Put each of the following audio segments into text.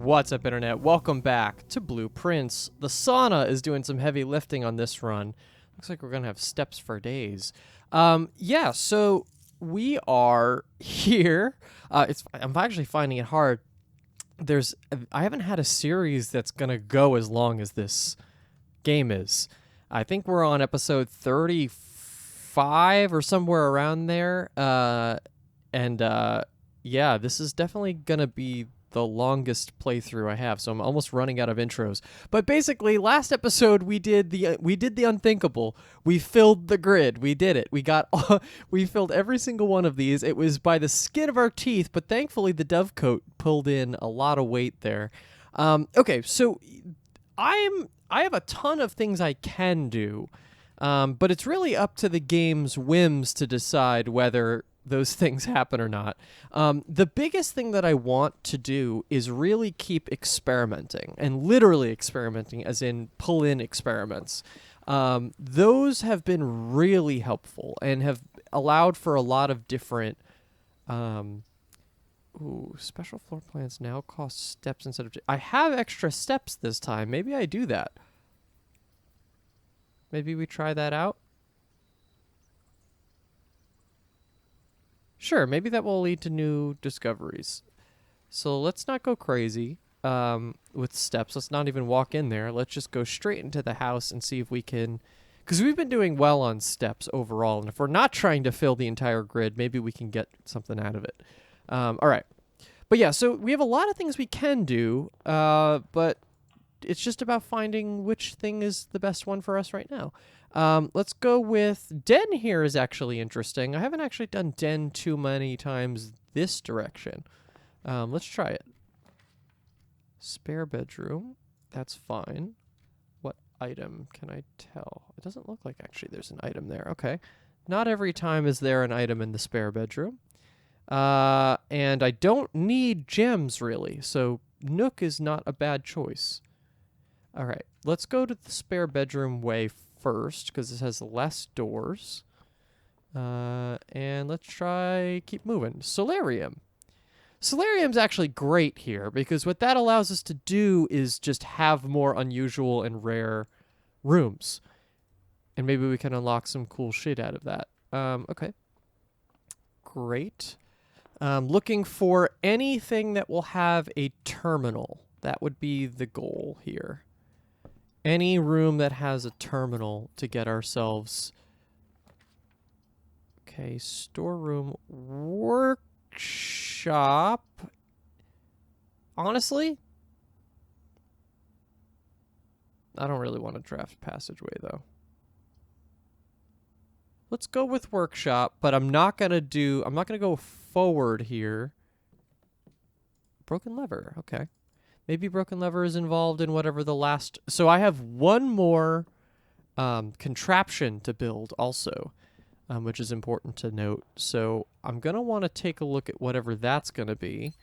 What's up, Internet? Welcome back to Blueprints. The sauna is doing some heavy lifting on this run. Looks like we're going to have steps for days. Yeah, so we are here. I'm actually finding it hard. I haven't had a series that's going to go as long as this game is. I think we're on episode 35 or somewhere around there. Yeah, this is definitely going to be the longest playthrough I have, so I'm almost running out of intros. But basically, last episode we did the unthinkable. We filled the grid. We did it. We filled every single one of these. It was by the skin of our teeth, but thankfully the dovecote pulled in a lot of weight there. Okay, so I have a ton of things I can do, but it's really up to the game's whims to decide whether those things happen or not. The biggest thing that I want to do is really keep experimenting, and literally experimenting as in pull in experiments. Those have been really helpful and have allowed for a lot of different special floor plans now cost steps instead of I have extra steps this time. Maybe I do that. Maybe we try that out. Sure, maybe that will lead to new discoveries. So let's not go crazy with steps. Let's not even walk in there. Let's just go straight into the house and see if we can... Because we've been doing well on steps overall, and if we're not trying to fill the entire grid, maybe we can get something out of it. All right. But yeah, so we have a lot of things we can do, but it's just about finding which thing is the best one for us right now. Let's go with den here is actually interesting. I haven't actually done den too many times this direction. Let's try it. Spare bedroom. That's fine. What item can I tell? It doesn't look like actually there's an item there. Okay. Not every time is there an item in the spare bedroom. And I don't need gems really, so Nook is not a bad choice. All right, let's go to the spare bedroom way first because this has less doors. And let's try keep moving. Solarium. Solarium's actually great here because what that allows us to do is just have more unusual and rare rooms. And maybe we can unlock some cool shit out of that. Okay. Great. Looking for anything that will have a terminal. That would be the goal here. Any room that has a terminal to get ourselves... Okay, storeroom, workshop. Honestly, I don't really want a draft passageway, though. Let's go with workshop, but I'm not gonna go forward here. Broken lever, okay. Maybe broken lever is involved in whatever the last... So I have one more contraption to build also, which is important to note. So I'm going to want to take a look at whatever that's going to be.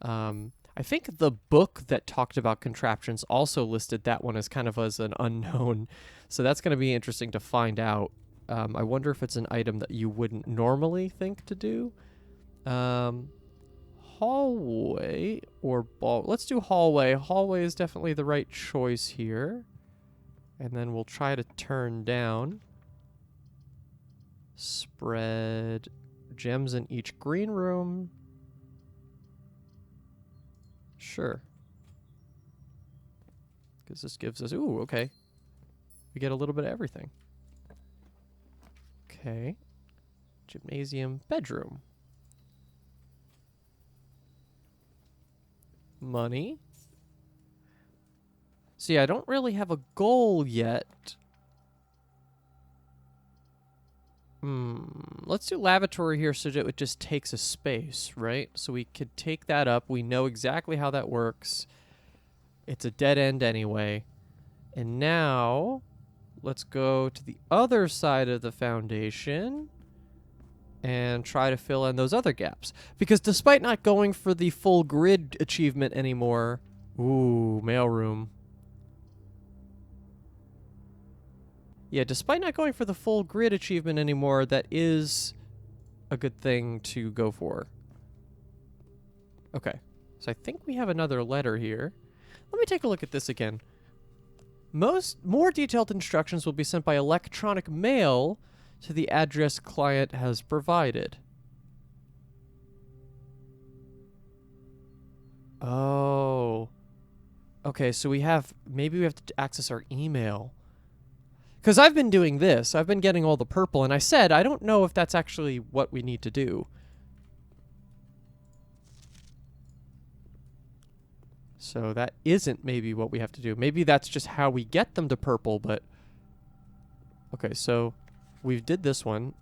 I think the book that talked about contraptions also listed that one as kind of as an unknown. So that's going to be interesting to find out. I wonder if it's an item that you wouldn't normally think to do. Hallway or ball. Let's do hallway. Hallway is definitely the right choice here. And then we'll try to turn down. Spread gems in each green room. Sure. Because this gives us... Ooh, okay. We get a little bit of everything. Okay. Gymnasium, bedroom. Money. See, I don't really have a goal yet. Let's do lavatory here so that it just takes a space, right? So we could take that up. We know exactly how that works. It's a dead end anyway. And now, let's go to the other side of the foundation and try to fill in those other gaps. Because despite not going for the full grid achievement anymore... Ooh, mailroom. Yeah, despite not going for the full grid achievement anymore, that is a good thing to go for. Okay. So I think we have another letter here. Let me take a look at this again. More detailed instructions will be sent by electronic mail to the address client has provided. Oh. Okay, so maybe we have to access our email. Because I've been doing this. I've been getting all the purple, and I said I don't know if that's actually what we need to do. So that isn't maybe what we have to do. Maybe that's just how we get them to purple, but... Okay, so we did this one.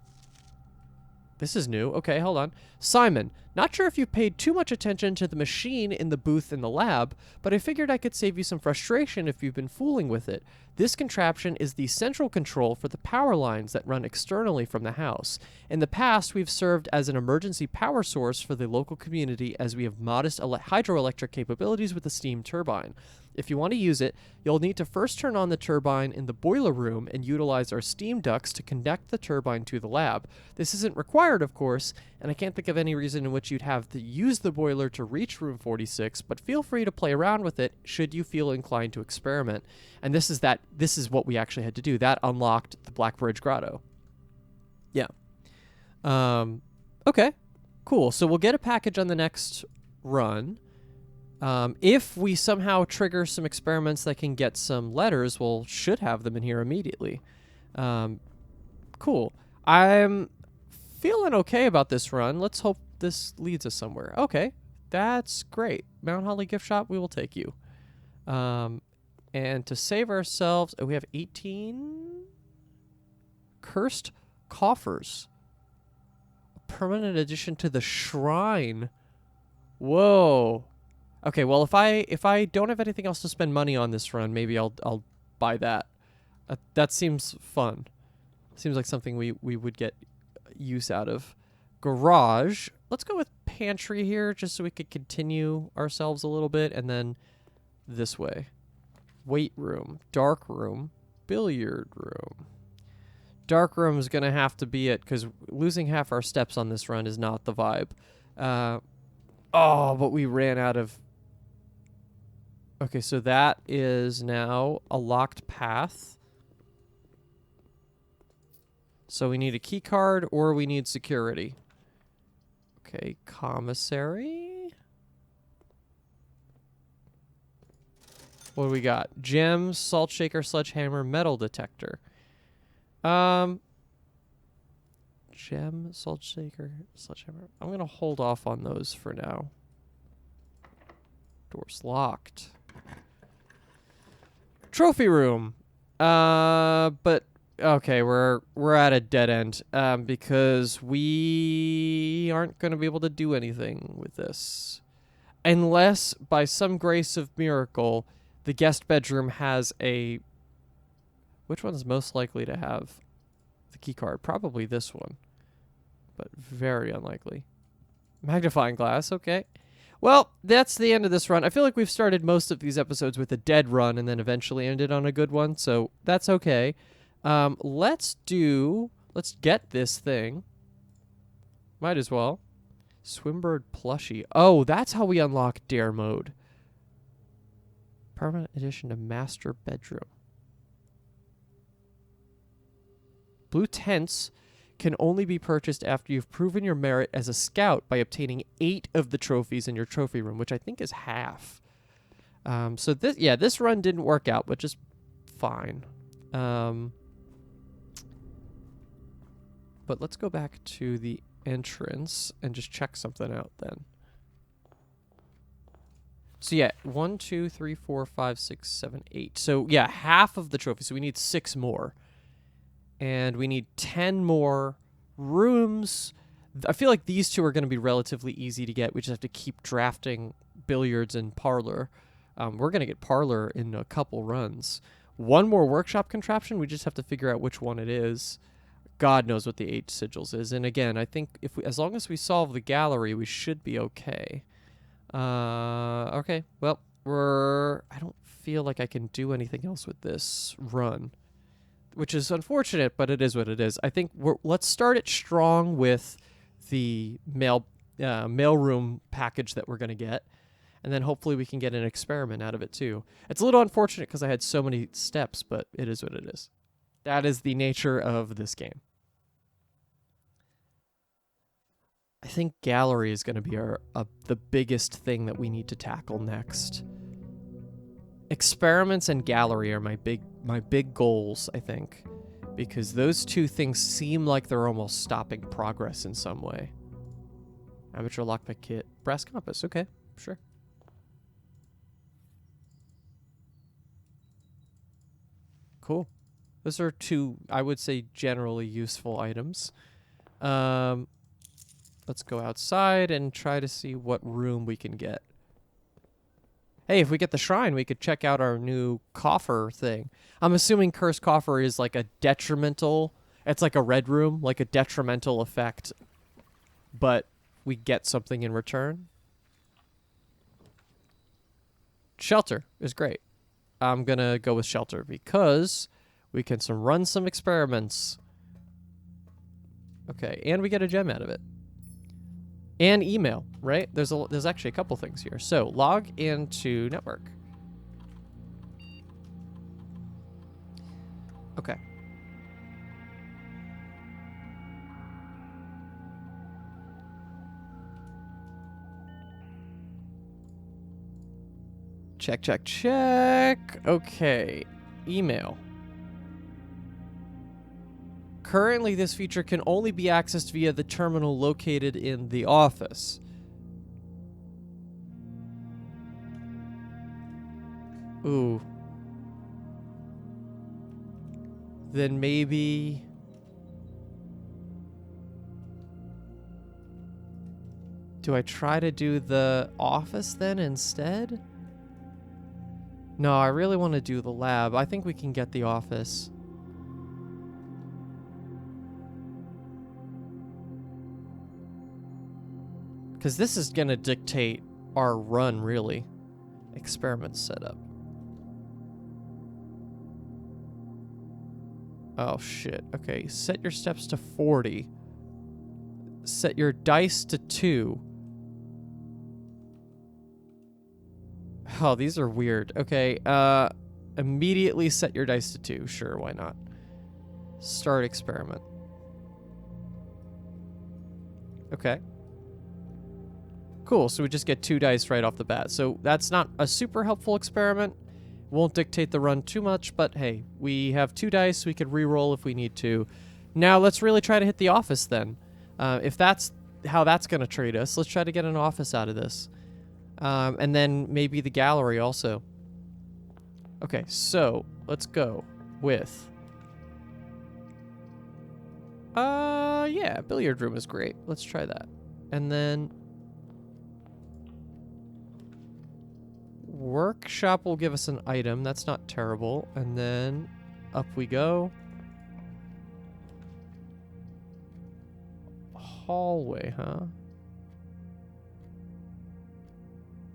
This is new. Okay, hold on. Simon, not sure if you paid too much attention to the machine in the booth in the lab, but I figured I could save you some frustration if you've been fooling with it. This contraption is the central control for the power lines that run externally from the house. In the past, we've served as an emergency power source for the local community as we have modest hydroelectric capabilities with a steam turbine. If you want to use it, you'll need to first turn on the turbine in the boiler room and utilize our steam ducts to connect the turbine to the lab. This isn't required, of course, and I can't think of any reason in which you'd have to use the boiler to reach room 46, but feel free to play around with it should you feel inclined to experiment. And this is what we actually had to do. That unlocked the Black Bridge Grotto. Yeah. Okay. Cool. So we'll get a package on the next run. If we somehow trigger some experiments that can get some letters, we'll should have them in here immediately. Cool. I'm feeling okay about this run. Let's hope this leads us somewhere. Okay. That's great. Mount Holly gift shop, we will take you. And to save ourselves, we have 18 cursed coffers. A permanent addition to the shrine. Whoa. Okay, well, if I don't have anything else to spend money on this run, maybe I'll buy that. That seems fun. Seems like something we would get use out of. Garage. Let's go with pantry here, just so we could continue ourselves a little bit, and then this way. Weight room, dark room, billiard room. Dark room is gonna have to be it, because losing half our steps on this run is not the vibe. But we ran out of... Okay, so that is now a locked path. So we need a key card or we need security. Okay, commissary. What do we got? Gems, salt shaker, sledgehammer, metal detector. Gem, salt shaker, sledgehammer. I'm going to hold off on those for now. Door's locked. Trophy room. But okay, we're at a dead end because we aren't going to be able to do anything with this unless by some grace of miracle the guest bedroom has a... Which one's most likely to have the key card? Probably this one, but very unlikely. Magnifying glass, okay. Well, that's the end of this run. I feel like we've started most of these episodes with a dead run and then eventually ended on a good one, so that's okay. Let's get this thing. Might as well. Swimbird plushie. Oh, that's how we unlock dare mode. Permanent addition to master bedroom. Blue tents can only be purchased after you've proven your merit as a scout by obtaining 8 of the trophies in your trophy room, which I think is half. So this run didn't work out, but just fine. But let's go back to the entrance and just check something out then. So yeah, 1, 2, 3, 4, 5, 6, 7, 8. So yeah, half of the trophies. So we need 6 more. And we need 10 more rooms. I feel like these 2 are going to be relatively easy to get. We just have to keep drafting billiards and parlor. We're going to get parlor in a couple runs. 1 more workshop contraption. We just have to figure out which one it is. God knows what the 8 sigils is. And again, I think as long as we solve the gallery, we should be okay. Okay. Well, I don't feel like I can do anything else with this run, which is unfortunate, but it is what it is. I think let's start it strong with the mailroom package that we're going to get. And then hopefully we can get an experiment out of it too. It's a little unfortunate because I had so many steps, but it is what it is. That is the nature of this game. I think gallery is going to be the biggest thing that we need to tackle next. Experiments and gallery are my big goals, I think, because those two things seem like they're almost stopping progress in some way. Amateur lockpick kit, brass compass. Okay, sure. Cool. Those are two, I would say, generally useful items. Let's go outside and try to see what room we can get. Hey, if we get the shrine, we could check out our new coffer thing. I'm assuming cursed coffer is like a detrimental... It's like a red room, like a detrimental effect. But we get something in return. Shelter is great. I'm going to go with shelter because we can run some experiments. Okay, and we get a gem out of it. And email, right? There's actually a couple things here. So log into network. Okay. Check, check, check. Okay. Email. Currently, this feature can only be accessed via the terminal located in the office. Ooh. Then maybe... Do I try to do the office then instead? No, I really want to do the lab. I think we can get the office. Because this is going to dictate our run, really. Experiment setup. Oh, shit. Okay, set your steps to 40. Set your dice to 2. Oh, these are weird. Okay, immediately set your dice to 2. Sure, why not? Start experiment. Okay. Cool, so we just get 2 dice right off the bat. So that's not a super helpful experiment. Won't dictate the run too much, but hey, we have 2 dice. We could re-roll if we need to. Now let's really try to hit the office then. If that's how that's going to treat us, let's try to get an office out of this. And then maybe the gallery also. Okay, so let's go with... yeah, billiard room is great. Let's try that. And then... Workshop will give us an item. That's not terrible. And then up we go. Hallway, huh?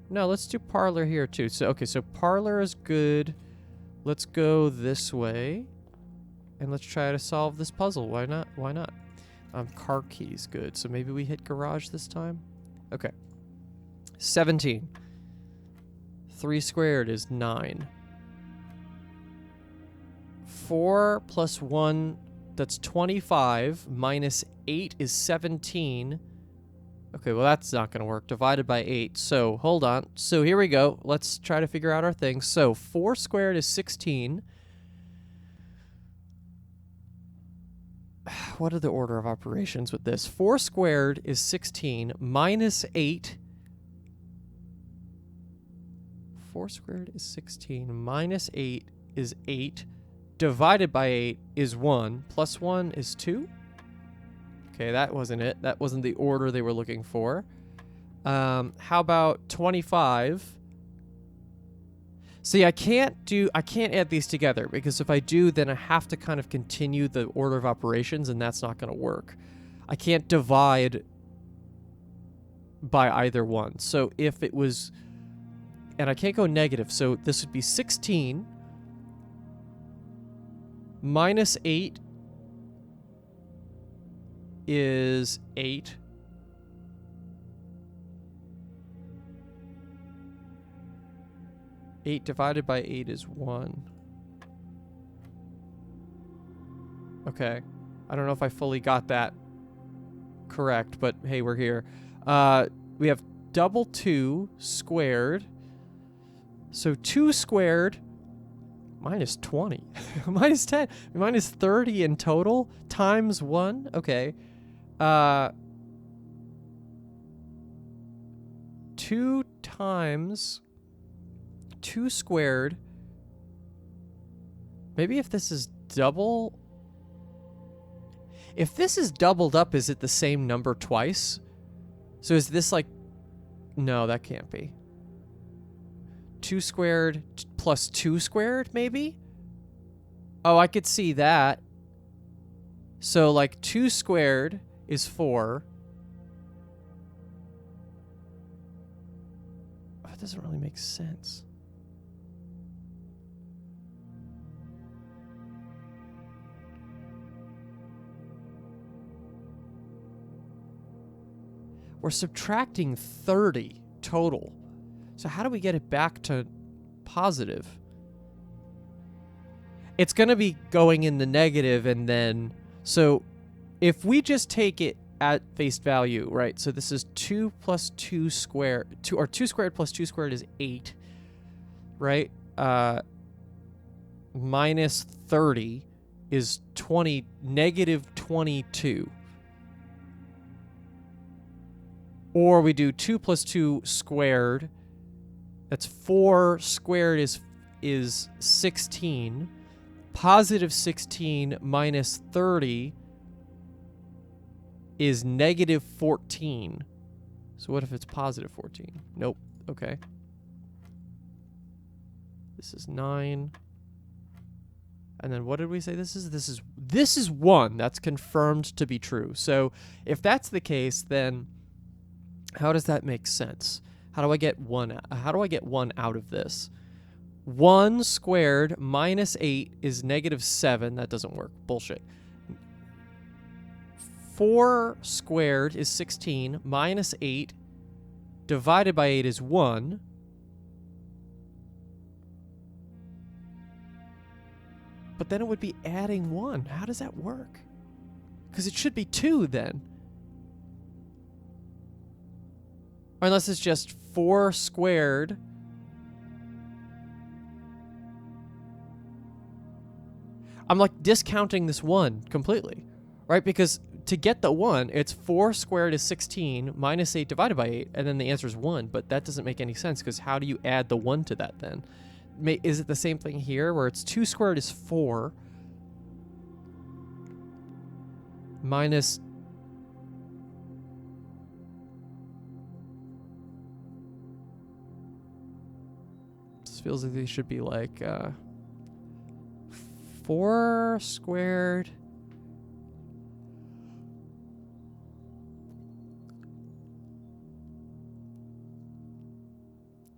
No, let's do parlor here too. So, okay, so parlor is good. Let's go this way. And let's try to solve this puzzle. Why not? Why not? Car keys, good. So maybe we hit garage this time? Okay. 17. 3 squared is 9. 4 plus 1, that's 25. Minus 8 is 17. Okay, well, that's not going to work. Divided by 8. So, hold on. So, here we go. Let's try to figure out our things. So, 4 squared is 16. What are the order of operations with this? 4 squared is 16. Minus 8. 4 squared is 16. Minus 8 is 8. Divided by 8 is 1. Plus 1 is 2. Okay, that wasn't it. That wasn't the order they were looking for. How about 25? See, I can't add these together because if I do, then I have to kind of continue the order of operations, and that's not going to work. I can't divide by either one. So if it was... And I can't go negative, so this would be 16 minus 8 is 8. 8 divided by 8 is 1. Okay. I don't know if I fully got that correct, but hey, we're here. We have double 2 squared. So 2 squared minus 20. Minus 10. Minus 30 in total times 1. Okay. 2 times 2 squared. Maybe if this is double. If this is doubled up, is it the same number twice? So is this like... No, that can't be. 2 squared plus 2 squared, maybe? Oh, I could see that. So, like, 2 squared is 4. Oh, that doesn't really make sense. We're subtracting 30 total. So how do we get it back to positive? It's going to be going in the negative and then... So if we just take it at face value, right? So this is 2 plus 2 squared. 2 squared plus 2 squared is 8, right? Minus 30 is negative 22. Or we do 2 plus 2 squared. That's 4 squared is 16. Positive 16 minus 30 is negative 14. So what if it's positive 14? Nope. Okay. This is 9. And then what did we say this is? This is 1. That's confirmed to be true. So if that's the case, then how does that make sense? How do I get 1 out of this? 1 squared minus 8 is negative 7. That doesn't work. Bullshit. 4 squared is 16 minus 8 divided by 8 is 1. But then it would be adding 1. How does that work? Because it should be 2 then. Or unless it's just 4 squared. I'm like discounting this 1 completely, right? Because to get the 1, it's 4 squared is 16 minus 8 divided by 8, and then the answer is 1. But that doesn't make any sense because how do you add the 1 to that then? Is it the same thing here where it's 2 squared is 4 minus... This feels like they should be like 4 squared...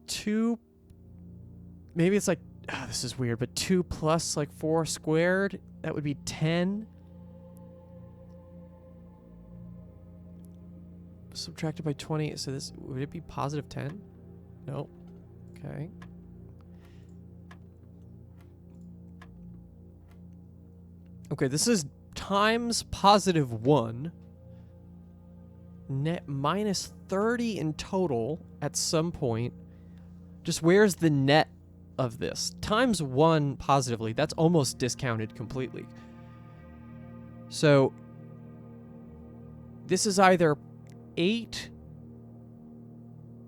Two, maybe it's like, this is weird, but 2 plus like 4 squared, that would be 10. Subtracted by 20, so this, would it be positive 10? No. Okay. Okay, this is times positive 1. Net minus 30 in total at some point. Just where's the net of this? Times 1 positively, that's almost discounted completely. So this is either 8,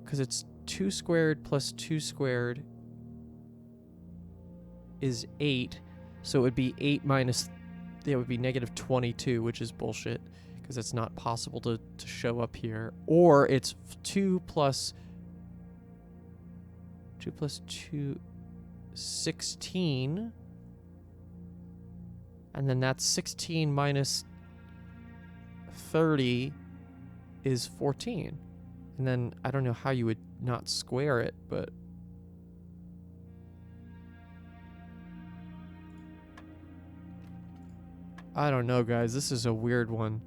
because it's 2 squared plus 2 squared is 8. So it would be 8 minus, it would be negative 22, which is bullshit, because it's not possible to show up here. Or it's 2 plus 2, 16. And then that's 16 minus 30 is 14. And then I don't know how you would not square it, but... I don't know, guys. This is a weird one.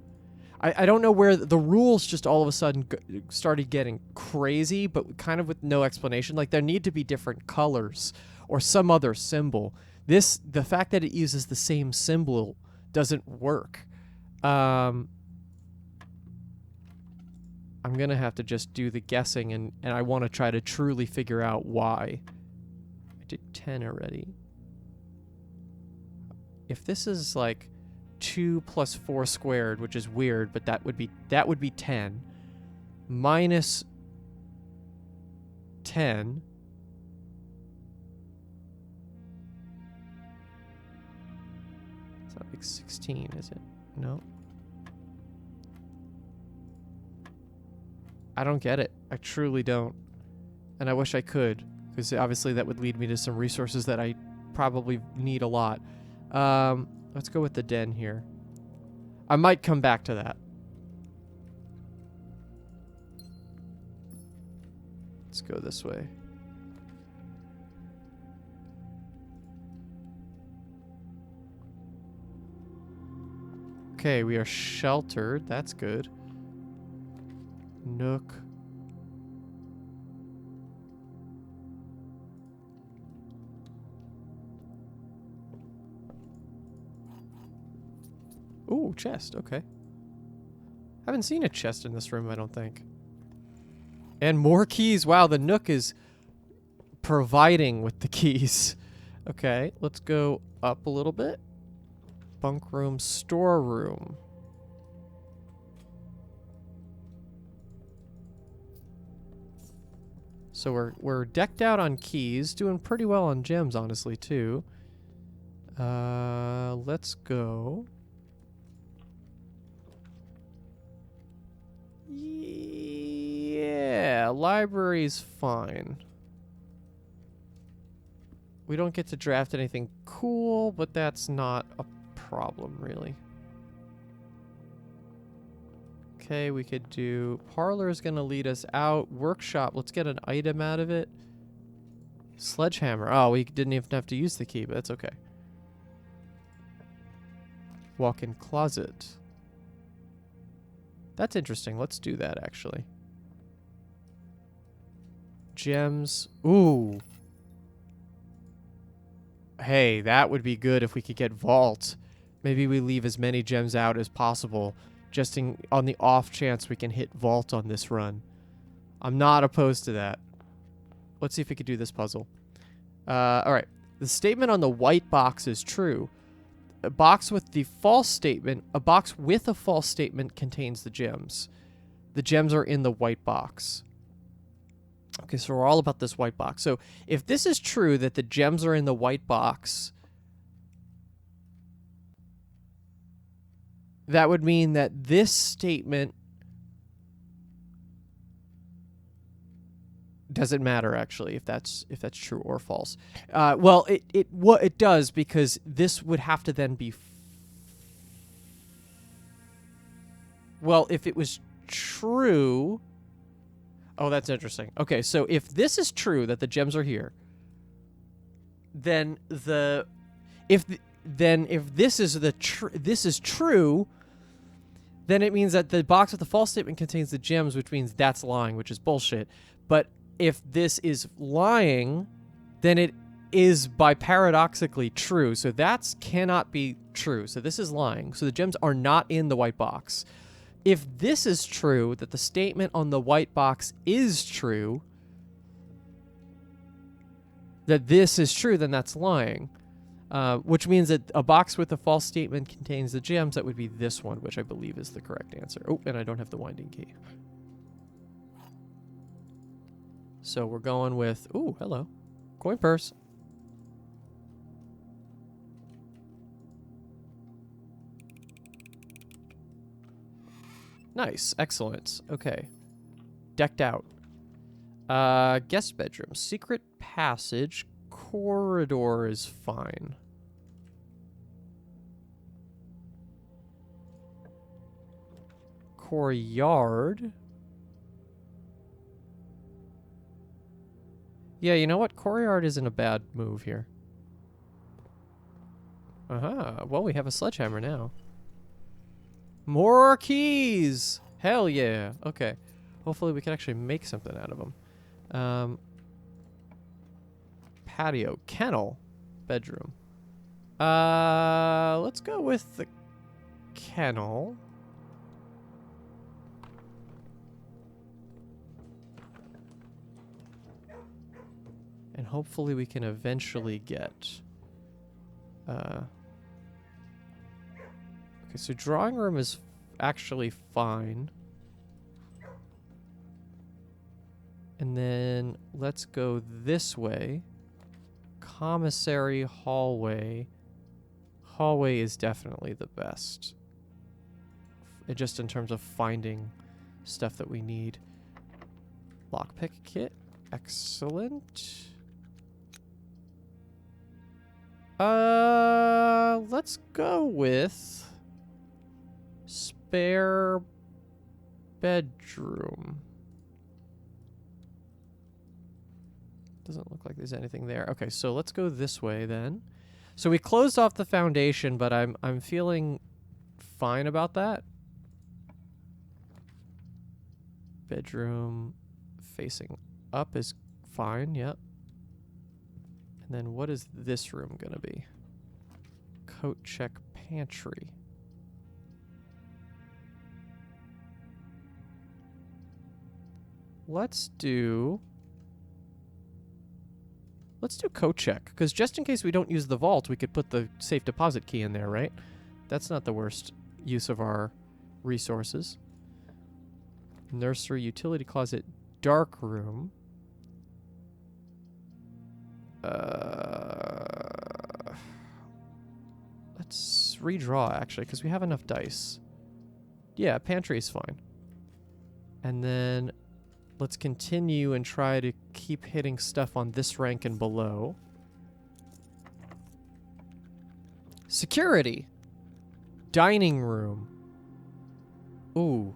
I don't know where the rules just all of a sudden started getting crazy, but kind of with no explanation. Like, there need to be different colors or some other symbol. The fact that it uses the same symbol doesn't work. I'm going to have to just do the guessing, and I want to try to truly figure out why. I did 10 already. If this is like 2 plus 4 squared, which is weird, but that would be 10. Minus 10. It's not like 16, is it? No. I don't get it. I truly don't. And I wish I could, because obviously that would lead me to some resources that I probably need a lot. Let's go with the den here. I might come back to that. Let's go this way. Okay, we are sheltered. That's good. Nook. Ooh, chest. Okay. Haven't seen a chest in this room, I don't think. And more keys. Wow, the Nook is providing with the keys. Okay, let's go up a little bit. Bunk room, storeroom. So we're decked out on keys, doing pretty well on gems, honestly, too. Let's go. Yeah, library's fine. We don't get to draft anything cool, but that's not a problem, really. Okay, we could do... Parlor is going to lead us out. Workshop, let's get an item out of it. Sledgehammer. Oh, we didn't even have to use the key, but that's okay. Walk-in closet. That's interesting. Let's do that, actually. Gems. Ooh. Hey, that would be good if we could get vault. Maybe we leave as many gems out as possible, just on the off chance we can hit vault on this run. I'm not opposed to that. Let's see if we could do this puzzle. All right. The statement on the white box is true. A box with a false statement contains the gems. The gems are in the white box. Okay, so we're all about this white box. So if this is true, that the gems are in the white box, that would mean that this statement doesn't matter, actually, if that's true or false. Well, it does, because this would have to then be... Well, if it was true... Oh, that's interesting. Okay, so if this is true, that the gems are here, then if this is true, then it means that the box with the false statement contains the gems, which means that's lying, which is bullshit. But if this is lying, then it is by paradoxically true. So that cannot be true. So this is lying. So the gems are not in the white box. If this is true, that the statement on the white box is true, that this is true, then that's lying. Which means that a box with a false statement contains the gems. That would be this one, which I believe is the correct answer. Oh, and I don't have the winding key. So we're going with... Ooh, hello. Coin purse. Nice. Excellent. Okay. Decked out. Guest bedroom. Secret passage. Corridor is fine. Courtyard. Yeah, you know what? Courtyard isn't a bad move here. Well, we have a sledgehammer now. More keys! Hell yeah. Okay. Hopefully we can actually make something out of them. Patio. Kennel. Bedroom. Let's go with the kennel. And hopefully we can eventually get... Okay, so drawing room is actually fine. And then let's go this way. Commissary, hallway. Hallway is definitely the best. Just in terms of finding stuff that we need. Lockpick kit. Excellent. Let's go with spare bedroom. Doesn't look like there's anything there. Okay, so let's go this way then. So we closed off the foundation, but I'm feeling fine about that. Bedroom facing up is fine, yep. And then what is this room gonna be? Coat check pantry. Let's do coat check, because just in case we don't use the vault, we could put the safe deposit key in there, right? That's not the worst use of our resources. Nursery, utility closet, dark room. Let's redraw, actually, because we have enough dice. Yeah, pantry is fine. And then let's continue and try to keep hitting stuff on this rank and below. Security. Dining room. Ooh.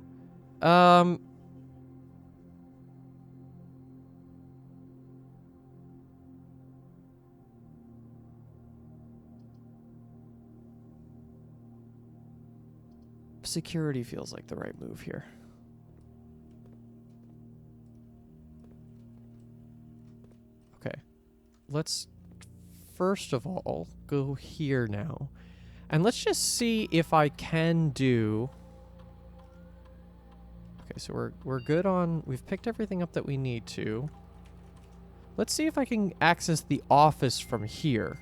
Security feels like the right move here. Okay. Let's first of all go here now. And let's just see if I can do... Okay, so we're good on... We've picked everything up that we need to. Let's see if I can access the office from here.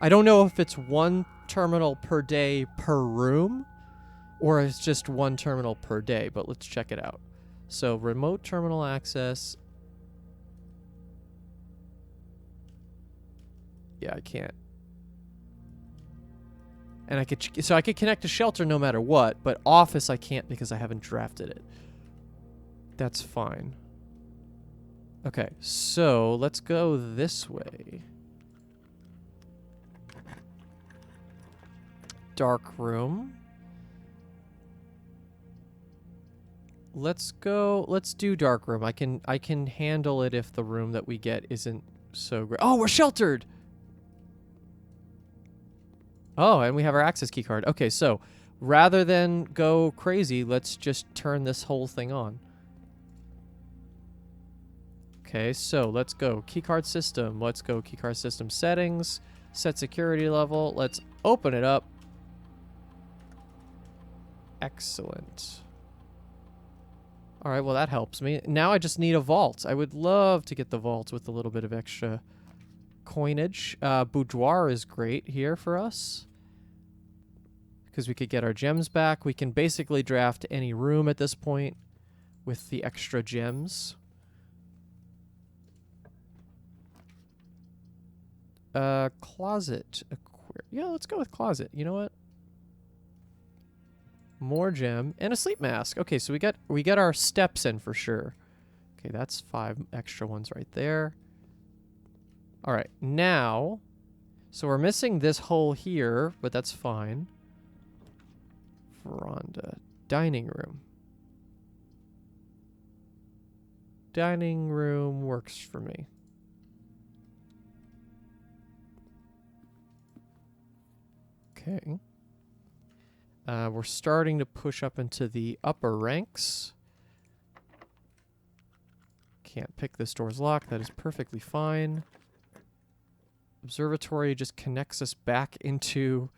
I don't know if it's one terminal per day per room, or it's just one terminal per day, but let's check it out. So, remote terminal access. Yeah, I can't. And I could, so I could connect to shelter no matter what, but office I can't because I haven't drafted it. That's fine. Okay, so let's go this way. Dark room. Let's do dark room. I can handle it if the room that we get isn't so great. Oh, we're sheltered! Oh, and we have our access key card. Okay, so rather than go crazy, let's just turn this whole thing on. Okay, so let's go keycard system. Let's go keycard system settings. Set security level. Let's open it up. Excellent. All right, well, that helps me. Now I just need a vault. I would love to get the vault with a little bit of extra coinage. Boudoir is great here for us because we could get our gems back. We can basically draft any room at this point with the extra gems. Closet. Yeah, let's go with closet. You know what? More gem and a sleep mask. Okay, so we got our steps in for sure. Okay, that's 5 extra ones right there. All right, now, so we're missing this hole here, but that's fine. Veranda, dining room. Dining room works for me. Okay. We're starting to push up into the upper ranks. Can't pick this door's lock. That is perfectly fine. Observatory just connects us back into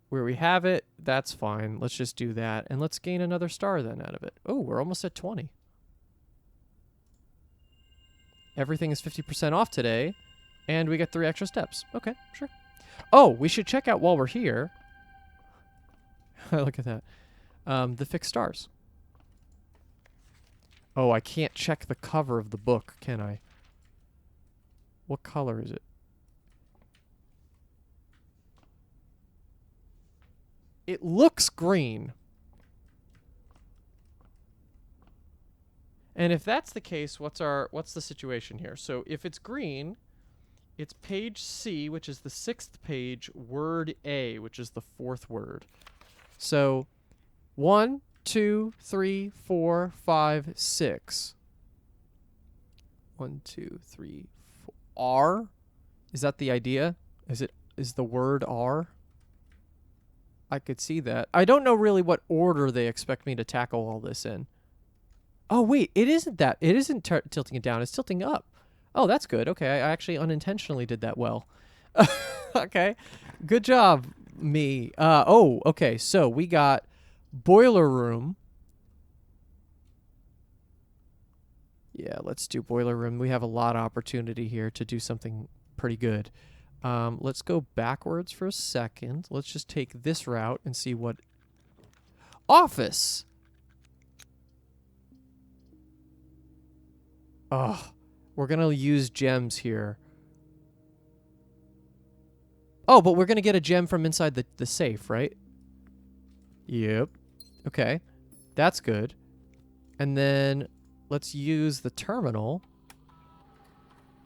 where we have it. That's fine. Let's just do that. And let's gain another star then out of it. Oh, we're almost at 20. Everything is 50% off today. And we get 3 extra steps. Okay, sure. Oh, we should check out while we're here. Look at that. The fixed stars. Oh, I can't check the cover of the book, can I? What color is it? It looks green. And if that's the case, what's the situation here? So if it's green, it's page C, which is the 6th page, word A, which is the 4th word. So 1, 2, 3, 4, 5, 6. 1, 2, 3, 4. R? Is that the idea? Is the word R? I could see that. I don't know really what order they expect me to tackle all this in. Oh, wait, it isn't that. It isn't tilting it down. It's tilting up. Oh, that's good. Okay, I actually unintentionally did that well. Okay, good job, me. Okay, so we got boiler room. Yeah, let's do boiler room. We have a lot of opportunity here to do something pretty good. Let's go backwards for a second. Let's just take this route and see what... Office! Oh, we're going to use gems here. Oh, but we're going to get a gem from inside the safe, right? Yep. Okay. That's good. And then let's use the terminal.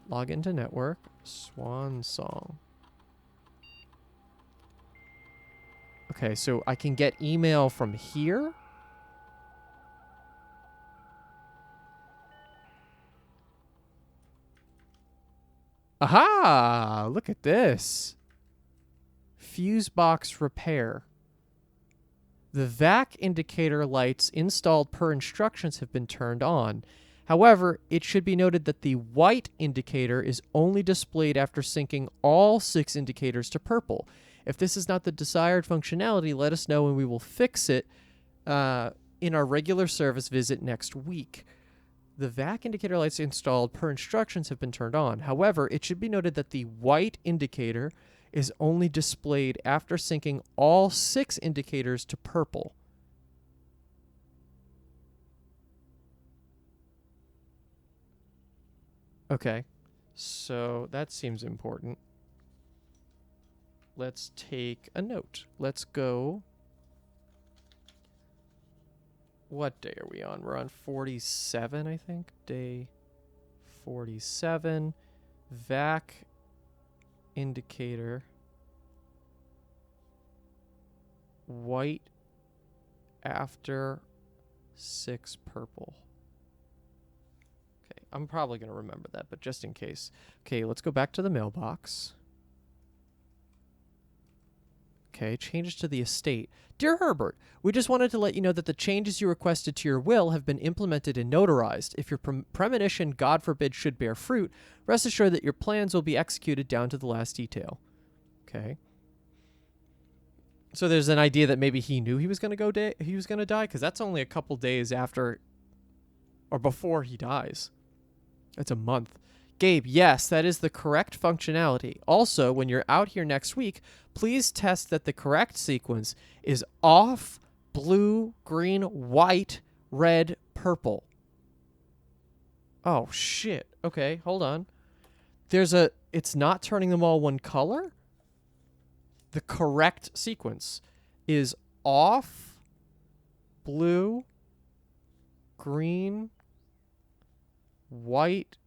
Log into network. Swan song. Okay, so I can get email from here? Aha! Look at this. Fuse box repair. The vac indicator lights installed per instructions have been turned on. However, it should be noted that the white indicator is only displayed after syncing all 6 indicators to purple. If this is not the desired functionality, let us know and we will fix it in our regular service visit next week. The vac indicator lights installed per instructions have been turned on. However, it should be noted that the white indicator is only displayed after syncing all 6 indicators to purple. Okay, so that seems important. Let's take a note. Let's go... What day are we on? We're on 47, I think. Day 47. Vac indicator. White after 6 purple. Okay, I'm probably going to remember that, but just in case. Okay, let's go back to the mailbox. Okay, changes to the estate. Dear Herbert, we just wanted to let you know that the changes you requested to your will have been implemented and notarized. If your premonition, God forbid, should bear fruit, rest assured that your plans will be executed down to the last detail. Okay. So there's an idea that maybe he knew he was going to die, because that's only a couple days after or before he dies. That's a month. Gabe, yes, that is the correct functionality. Also, when you're out here next week, please test that the correct sequence is off, blue, green, white, red, purple. Oh, shit. Okay, hold on. It's not turning them all one color? The correct sequence is off, blue, green, white,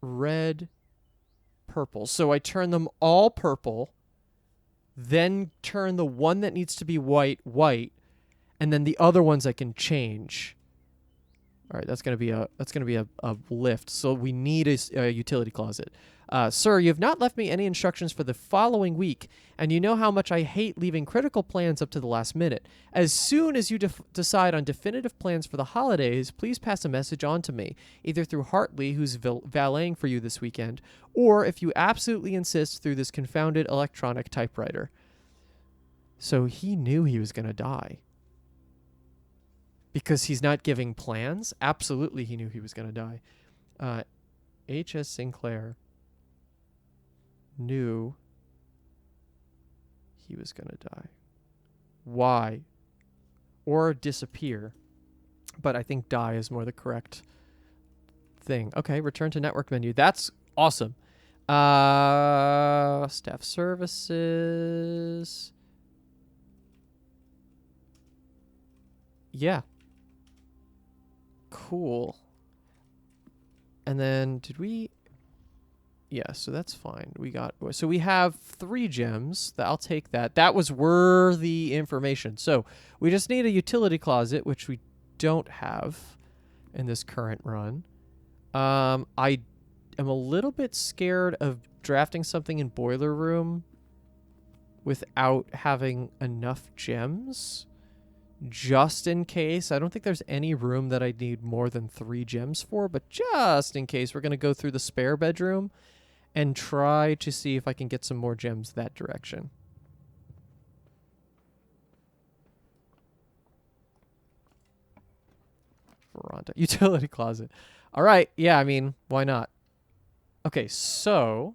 red, purple. So I turn them all purple, then turn the one that needs to be white, and then the other ones I can change. All right, that's gonna be a lift. So we need a utility closet. Sir, you have not left me any instructions for the following week, and you know how much I hate leaving critical plans up to the last minute. As soon as you decide on definitive plans for the holidays, please pass a message on to me, either through Hartley, who's valeting for you this weekend, or if you absolutely insist, through this confounded electronic typewriter. So he knew he was going to die. Because he's not giving plans? Absolutely he knew he was going to die. H.S. Sinclair knew he was going to die. Why? Or disappear. But I think die is more the correct thing. Okay, return to network menu. That's awesome. Staff services. Yeah. Cool. And then did we... Yeah, so that's fine. So we have 3 gems. I'll take that. That was worthy information. So we just need a utility closet, which we don't have in this current run. I am a little bit scared of drafting something in boiler room without having enough gems. Just in case. I don't think there's any room that I need more than 3 gems for, but just in case, we're going to go through the spare bedroom and try to see if I can get some more gems that direction. Veranda. Utility closet. All right. Yeah, I mean, why not? Okay, so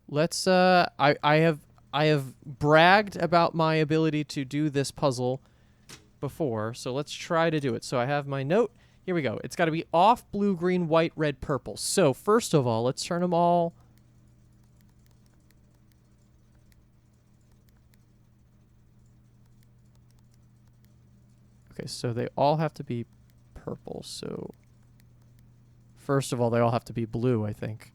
let's I have bragged about my ability to do this puzzle before, so let's try to do it. So I have my note. Here we go. It's got to be off, blue, green, white, red, purple. So first of all, let's turn them all. Okay, so they all have to be purple. So first of all, they all have to be blue, I think.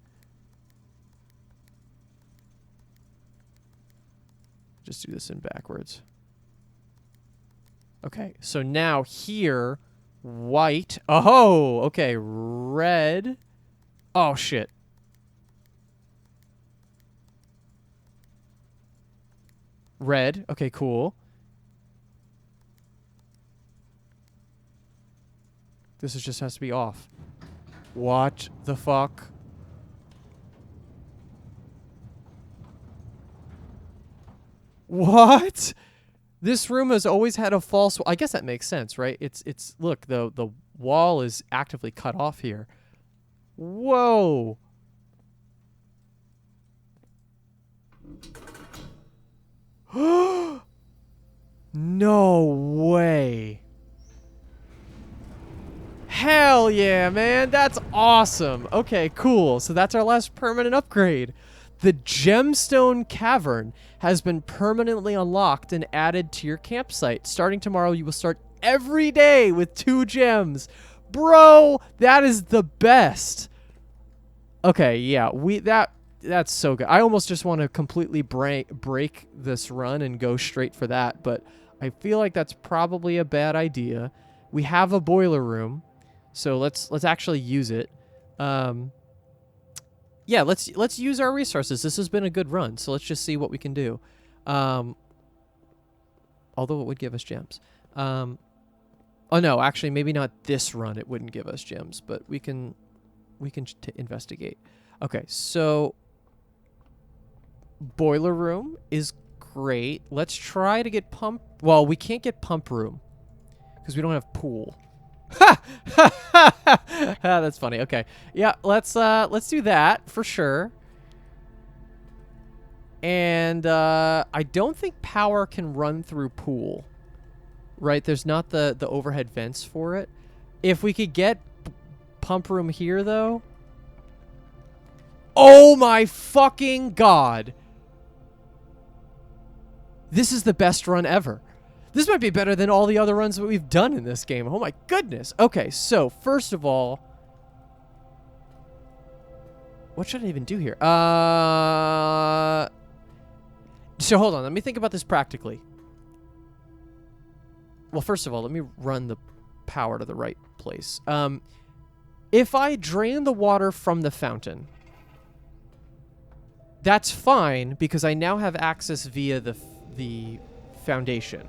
Just do this in backwards. Okay, so now here, white. Oh, okay, red. Oh, shit. Red. Okay, cool. This just has to be off. What the fuck? What? This room has always had a false... I guess that makes sense, right? It's look, the wall is actively cut off here. Whoa. No way. Hell yeah, man. That's awesome. Okay, cool. So that's our last permanent upgrade. The gemstone cavern has been permanently unlocked and added to your campsite. Starting tomorrow, you will start every day with 2 gems. Bro, that is the best. Okay, yeah, that's so good. I almost just want to completely break this run and go straight for that, but I feel like that's probably a bad idea. We have a boiler room, so let's actually use it. Yeah, let's use our resources. This has been a good run, so let's just see what we can do. Although it would give us gems. Oh no, actually, maybe not this run. It wouldn't give us gems, but we can investigate. Okay, so boiler room is great. Let's try to get pump. Well, we can't get pump room because we don't have pool. Ha! That's funny. Okay. Yeah, let's do that for sure. And I don't think power can run through pool. Right? There's not the overhead vents for it. If we could get pump room here though. Oh my fucking god. This is the best run ever. This might be better than all the other runs that we've done in this game. Oh my goodness. Okay, so first of all, what should I even do here? So hold on, let me think about this practically. Well, first of all, let me run the power to the right place. If I drain the water from the fountain, That's fine because I now have access via the foundation,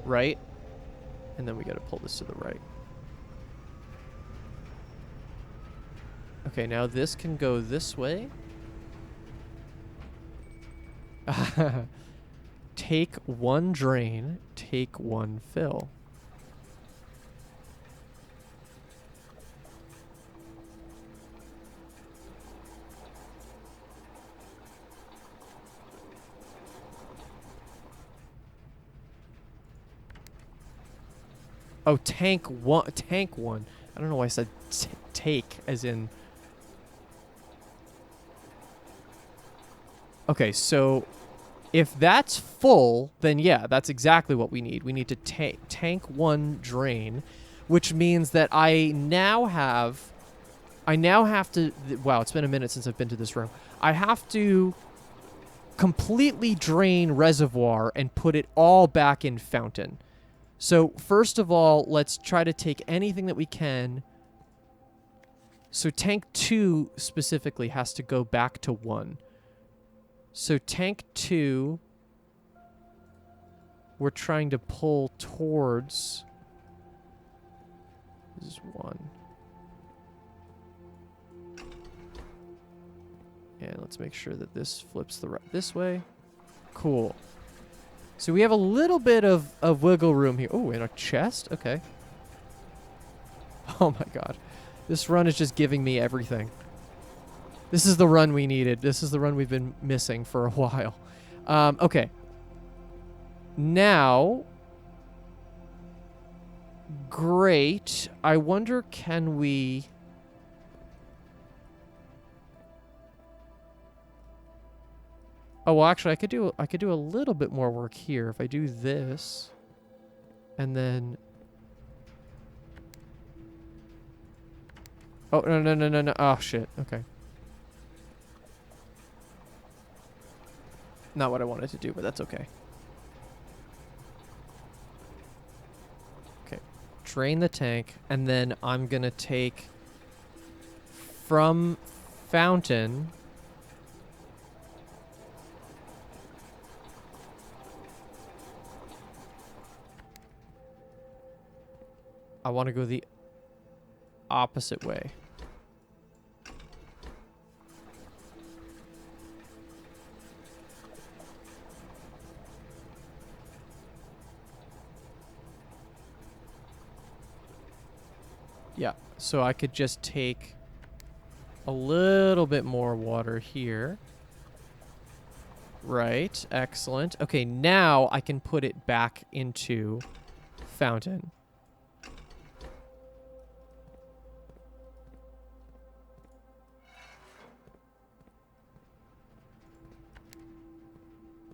right? And then we got to pull this to the right. Okay, now this can go this way. Take one drain, take one fill. Oh, tank one. Tank one. I don't know why I said take, as in. Okay, so if that's full, then yeah, that's exactly what we need. We need to tank one drain, which means that I now have to. Wow, it's been a minute since I've been to this room. I have to completely drain reservoir and put it all back in fountain. So first of all, let's try to take anything that we can. So tank 2 specifically has to go back to 1. So tank 2, we're trying to pull towards. This is 1. And let's make sure that this flips this way. Cool. So we have a little bit of wiggle room here. Oh, and a chest? Okay. Oh my god. This run is just giving me everything. This is the run we needed. This is the run we've been missing for a while. Okay. Now. Great. I wonder, can we... Oh, well, actually, I could do a little bit more work here if I do this, and then. Oh no! Oh shit. Okay. Not what I wanted to do, but that's okay. Okay, drain the tank, and then I'm gonna take from fountain. I want to go the opposite way. Yeah, so I could just take a little bit more water here. Right, excellent. Okay, now I can put it back into fountain.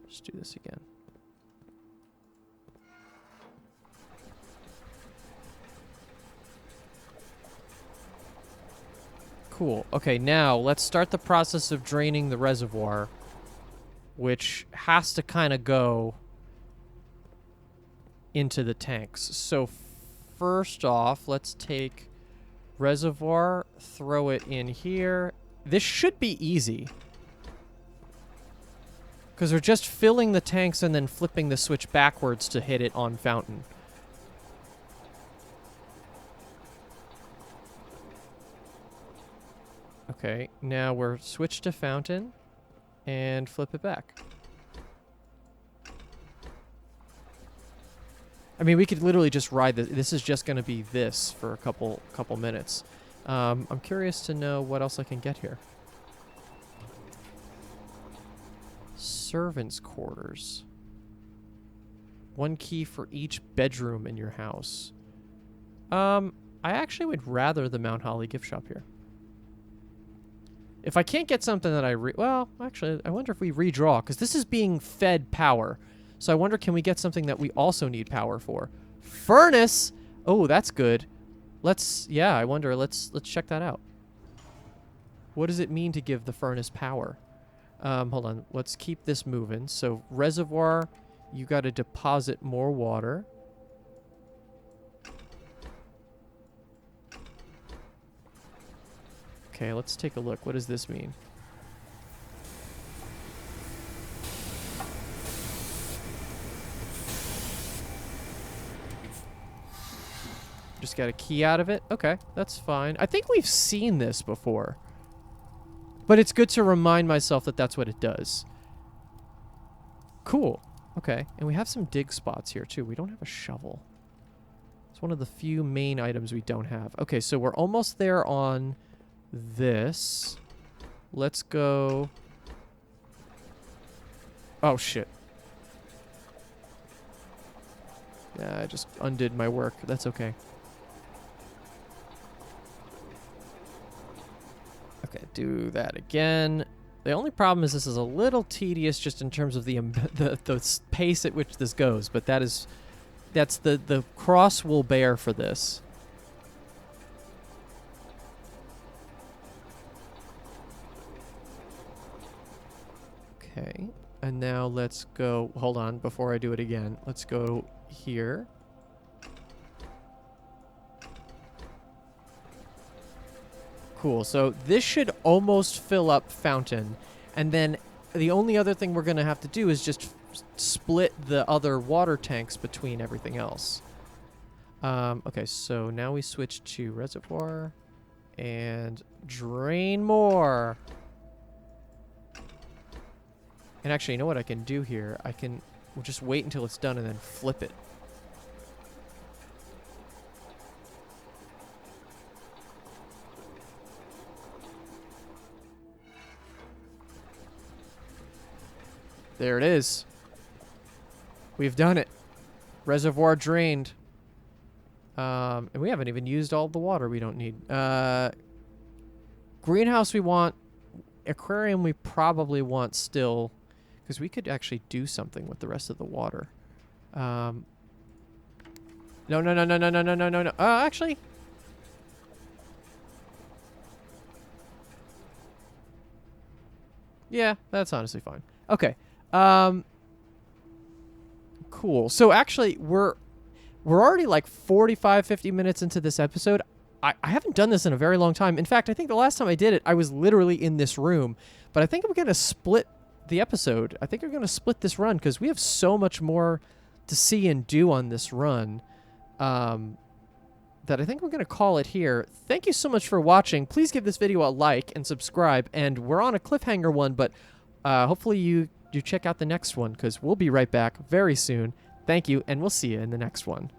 Let's do this again. Cool. Okay, now let's start the process of draining the reservoir, which has to kind of go into the tanks. So first off, let's take reservoir, throw it in here. This should be easy, because we're just filling the tanks and then flipping the switch backwards to hit it on fountain. Okay, now we're switched to fountain and flip it back. I mean, we could literally just ride this. This is just going to be this for a couple minutes. I'm curious to know what else I can get here. Servants' quarters. 1 key for each bedroom in your house. I actually would rather the Mount Holly gift shop here. If I can't get something that well, actually, I wonder if we redraw, because this is being fed power. So I wonder, can we get something that we also need power for? Furnace! Oh, that's good. Yeah, I wonder, let's check that out. What does it mean to give the furnace power? Hold on, let's keep this moving. So reservoir, you got to deposit more water. Okay, let's take a look. What does this mean? Just got a key out of it. Okay, that's fine. I think we've seen this before. But it's good to remind myself that that's what it does. Cool. Okay, and we have some dig spots here too. We don't have a shovel. It's one of the few main items we don't have. Okay, so we're almost there on this. Let's go... Oh, shit. Yeah, I just undid my work. That's okay. Okay, do that again. The only problem is this is a little tedious just in terms of the pace at which this goes, but that's the cross we'll bear for this. Okay, and now let's go, hold on, before I do it again, let's go here. Cool, so this should almost fill up fountain, and then the only other thing we're going to have to do is just split the other water tanks between everything else. Okay, so now we switch to reservoir and drain more. And actually, you know what I can do here? We'll just wait until it's done and then flip it. There it is. We've done it. Reservoir drained. And we haven't even used all the water we don't need. Greenhouse we want. Aquarium we probably want still. Because we could actually do something with the rest of the water. No. Actually. Yeah, that's honestly fine. Okay. Cool. So actually, we're already like 45, 50 minutes into this episode. I haven't done this in a very long time. In fact, I think the last time I did it, I was literally in this room. But I think we're going to split the episode. I think we're going to split this run because we have so much more to see and do on this run that I think we're going to call it here. Thank you so much for watching. Please give this video a like and subscribe. And we're on a cliffhanger one, but hopefully you check out the next one because we'll be right back very soon. Thank you, and we'll see you in the next one.